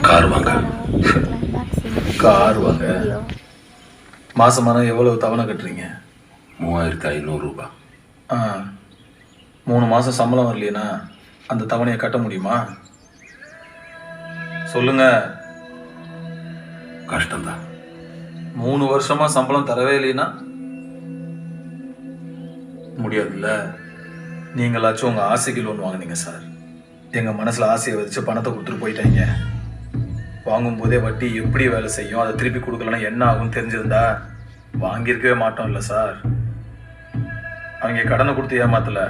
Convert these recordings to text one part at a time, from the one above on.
Car வாங்க. Car வாங்க. மாசமான எவ்வளவு தவணை கட்டுறீங்க? 3500 ரூபாய். 3 மாசம் சம்பளம் வரலையேனா அந்த தவணையை கட்ட முடியுமா? சொல்லுங்க. கஷ்டம்தான். 3 வருஷமா சம்பளம் தரவே இல்லைன்னா முடியாதுல்ல. நீங்களாச்சும் உங்க ஆசைக்கு லோன் வாங்கினீங்க சார். எங்க மனசுல ஆசையை வச்சு பணத்தை கொடுத்துட்டு போயிட்டாங்க. வாங்கும் போதே வட்டி எப்படி வேலை செய்யும், அதை திருப்பி கொடுக்கலன்னா என்ன ஆகும்னு தெரிஞ்சிருந்தா வாங்கியிருக்கவே மாட்டோம் இல்லை சார். அவங்க கடனை கொடுத்து ஏமாத்தல,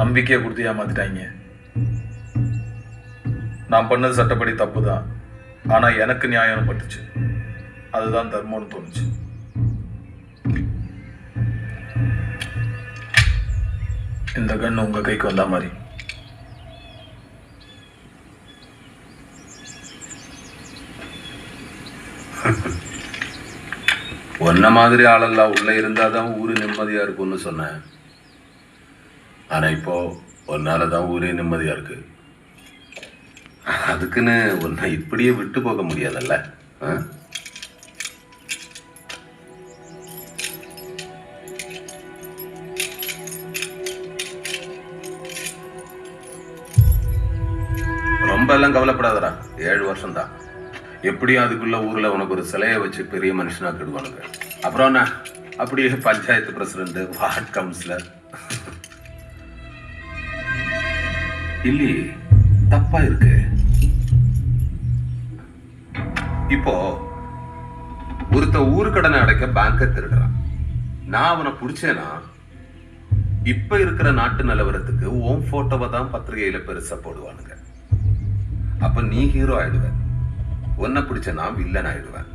நம்பிக்கையை கொடுத்து ஏமாத்திட்டாங்க. நான் பண்ணது சட்டப்படி தப்பு தான், ஆனா எனக்கு நியாயம் பட்டுச்சு. அதுதான் தர்மம்னு தோணுச்சு. இந்த கன் உங்க கைக்கு வந்த மாதிரி. ஒன்ன மாதிரி ஆளெல்லாம் உள்ள இருந்தாதான் ஊரு நிம்மதியா இருக்கும்னு சொன்னேன். ஆனா இப்போ ஒன்னாலதான் ஊரே நிம்மதியா இருக்கு. அதுக்குன்னு உன்னை இப்படியே விட்டு போக முடியாதல்ல. ரொம்ப எல்லாம் கவலைப்படாதடா. 7 வருஷம் தான். எப்படியும் அதுக்குள்ள ஊர்ல உனக்கு ஒரு சிலையை வச்சு பெரிய மனுஷனா கெடுவானுங்க. அப்புறம் என்ன, அப்படியே பஞ்சாயத்து பிரசிடண்ட், வார்டு கவுன்சிலர். இல்லையே, தப்பா இருக்கு. இப்போ ஒருத்த ஊரு கடனை அடைக்க பேங்க திருடுறான். நான் அவனை பிடிச்சேன்னா இப்ப இருக்கிற நாட்டு நிலவரத்துக்கு ஓம் போட்டோவை தான் பத்திரிகையில பெருசா போடுவானுங்க. அப்ப நீ ஹீரோ ஆயிடுவ. உன்னை பிடிச்ச நான் வில்லன் ஆயிடுவேன்.